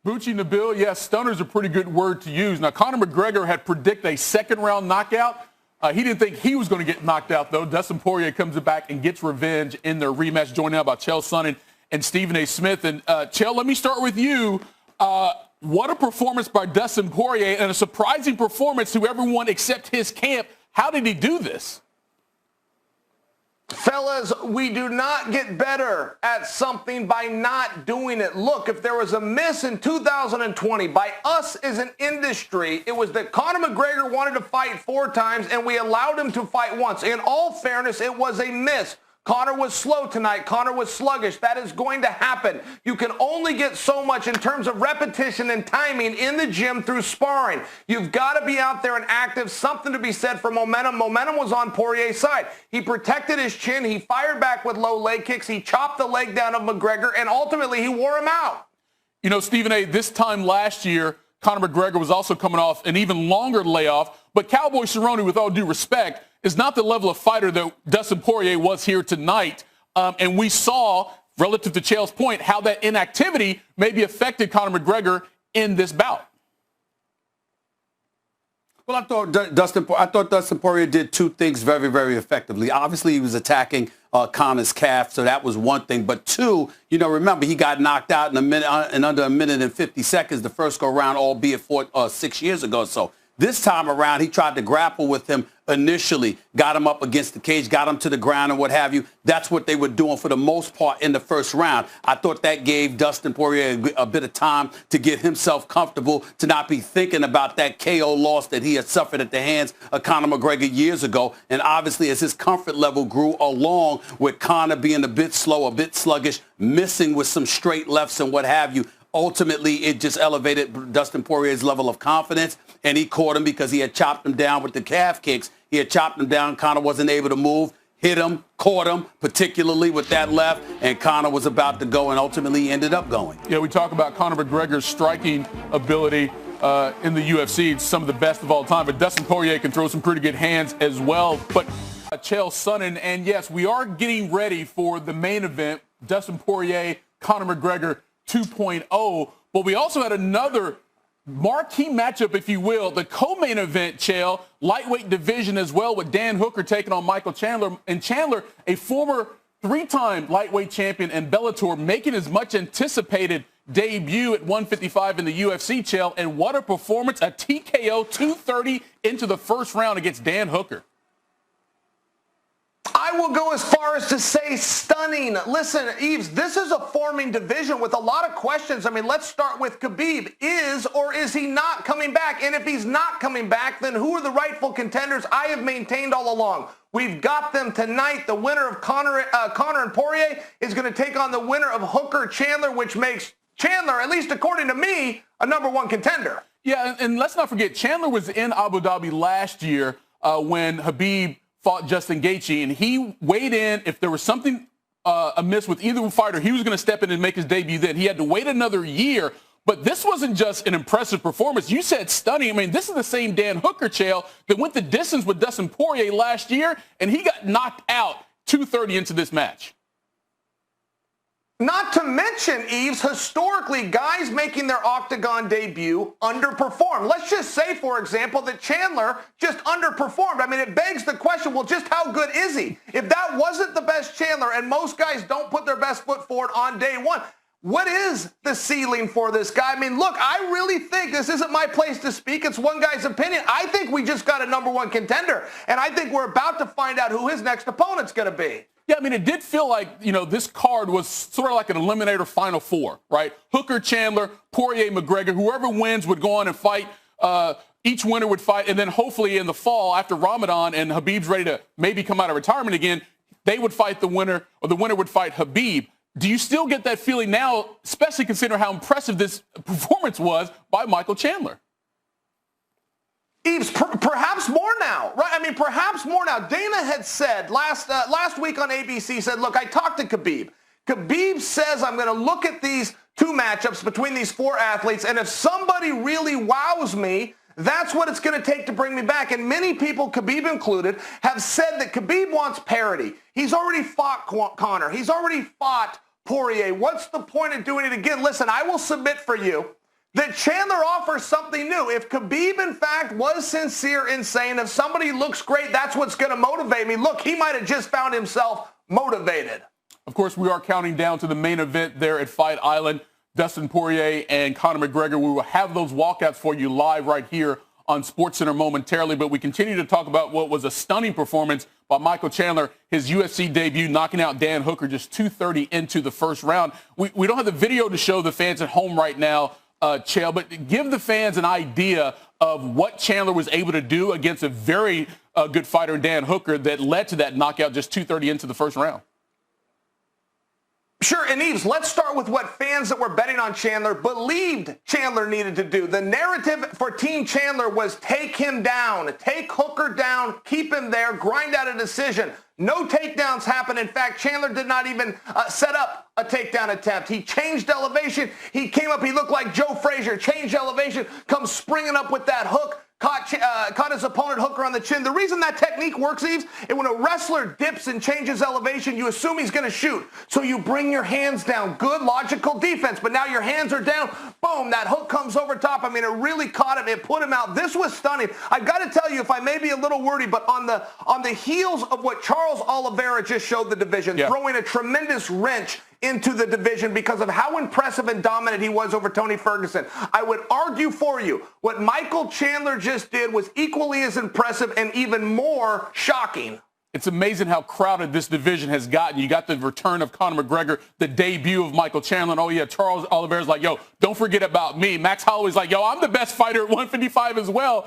Bucci Nabil, yes, stunner's a pretty good word to use. Now, Conor McGregor had predicted a second-round knockout. He didn't think he was going to get knocked out, though. Dustin Poirier comes back and gets revenge in their rematch, joined now by Chael Sonnen and Stephen A. Smith. And, Chael, let me start with you. What a performance by Dustin Poirier, and a surprising performance to everyone except his camp. How did he do this? Fellas, we do not get better at something by not doing it. Look, if there was a miss in 2020 by us as an industry, it was that Conor McGregor wanted to fight 4 times and we allowed him to fight once. In all fairness, it was a miss. Conor was slow tonight. Conor was sluggish. That is going to happen. You can only get so much in terms of repetition and timing in the gym through sparring. You've got to be out there and active. Something to be said for momentum. Momentum was on Poirier's side. He protected his chin. He fired back with low leg kicks. He chopped the leg down of McGregor, and ultimately he wore him out. You know, Stephen A., this time last year, Conor McGregor was also coming off an even longer layoff. But Cowboy Cerrone, with all due respect, is not the level of fighter that Dustin Poirier was here tonight. And we saw, relative to Chael's point, how that inactivity maybe affected Conor McGregor in this bout. Well, I thought Dustin Poirier did 2 things very, very effectively. Obviously, he was attacking Conor's calf, so that was one thing. But 2, you know, remember, he got knocked out in under a minute and 50 seconds the first go-round, albeit 6 years ago. So this time around, he tried to grapple with him initially, got him up against the cage, got him to the ground and what have you. That's what they were doing for the most part in the first round. I thought that gave Dustin Poirier a bit of time to get himself comfortable, to not be thinking about that KO loss that he had suffered at the hands of Conor McGregor years ago. And obviously, as his comfort level grew along with Conor being a bit slow, a bit sluggish, missing with some straight lefts and what have you, ultimately, it just elevated Dustin Poirier's level of confidence, and he caught him because he had chopped him down with the calf kicks. He had chopped him down. Conor wasn't able to move, hit him, caught him, particularly with that left, and Conor was about to go, and ultimately he ended up going. Yeah, we talk about Conor McGregor's striking ability in the UFC. It's some of the best of all time, but Dustin Poirier can throw some pretty good hands as well. But Chael Sonnen, and yes, we are getting ready for the main event, Dustin Poirier, Conor McGregor 2.0, but we also had another marquee matchup, if you will, the co-main event, Chael, lightweight division as well, with Dan Hooker taking on Michael Chandler. And Chandler, a former 3-time lightweight champion in Bellator, making his much anticipated debut at 155 in the UFC, Chael. And what a performance, a TKO 230 into the first round against Dan Hooker. I will go as far as to say stunning. Listen, Eves, this is a forming division with a lot of questions. I mean, let's start with Khabib. Is or is he not coming back? And if he's not coming back, then who are the rightful contenders? I have maintained all along. We've got them tonight. The winner of Conor and Poirier is going to take on the winner of Hooker-Chandler, which makes Chandler, at least according to me, a #1 contender. Yeah, and let's not forget, Chandler was in Abu Dhabi last year when Khabib fought Justin Gaethje, and he weighed in. If there was something amiss with either fighter, he was going to step in and make his debut then. He had to wait another year, but this wasn't just an impressive performance. You said stunning. I mean, this is the same Dan Hooker, Chael, that went the distance with Dustin Poirier last year, and he got knocked out 230 into this match. Not to mention, Eves, historically, guys making their octagon debut underperform. Let's just say, for example, that Chandler just underperformed. I mean, it begs the question, well, just how good is he? If that wasn't the best Chandler, and most guys don't put their best foot forward on day one, what is the ceiling for this guy? I mean, look, I really think this isn't my place to speak. It's one guy's opinion. I think we just got a #1 contender, and I think we're about to find out who his next opponent's going to be. Yeah, I mean, it did feel like, you know, this card was sort of like an eliminator Final Four, right? Hooker, Chandler, Poirier, McGregor, whoever wins would go on and fight. Each winner would fight, and then hopefully in the fall after Ramadan and Khabib's ready to maybe come out of retirement again, they would fight the winner, or the winner would fight Khabib. Do you still get that feeling now, especially considering how impressive this performance was by Michael Chandler? Eves, perhaps more now, right? I mean, perhaps more now. Dana had said last week on ABC, said, look, I talked to Khabib. Khabib says, I'm going to look at these 2 matchups between these 4 athletes, and if somebody really wows me, that's what it's going to take to bring me back. And many people, Khabib included, have said that Khabib wants parity. He's already fought Conor. He's already fought Poirier. What's the point of doing it again? Listen, I will submit for you that Chandler offers something new. If Khabib, in fact, was sincere in saying, if somebody looks great, that's what's going to motivate me, look, he might have just found himself motivated. Of course, we are counting down to the main event there at Fight Island. Dustin Poirier and Conor McGregor. We will have those walkouts for you live right here on SportsCenter momentarily, but we continue to talk about what was a stunning performance by Michael Chandler, his UFC debut, knocking out Dan Hooker just 2:30 into the first round. We don't have the video to show the fans at home right now, Chael, but give the fans an idea of what Chandler was able to do against a very good fighter, Dan Hooker, that led to that knockout just 2:30 into the first round. Sure, and Yves, let's start with what fans that were betting on Chandler believed Chandler needed to do. The narrative for Team Chandler was take him down, take Hooker down, keep him there, grind out a decision. No takedowns happened. In fact, Chandler did not even set up a takedown attempt. He changed elevation. He came up, he looked like Joe Frazier, changed elevation, comes springing up with that hook. Caught his opponent Hooker on the chin. The reason that technique works, Yves, is when a wrestler dips and changes elevation, you assume he's going to shoot. So you bring your hands down. Good, logical defense. But now your hands are down. Boom, that hook comes over top. I mean, it really caught him. It put him out. This was stunning. I've got to tell you, if I may be a little wordy, but on the heels of what Charles Oliveira just showed the division, throwing a tremendous wrench into the division because of how impressive and dominant he was over Tony Ferguson. I would argue for you, what Michael Chandler just did was equally as impressive and even more shocking. It's amazing how crowded this division has gotten. You got the return of Conor McGregor, the debut of Michael Chandler, and oh yeah, Charles Oliveira's like, yo, don't forget about me. Max Holloway's like, yo, I'm the best fighter at 155 as well.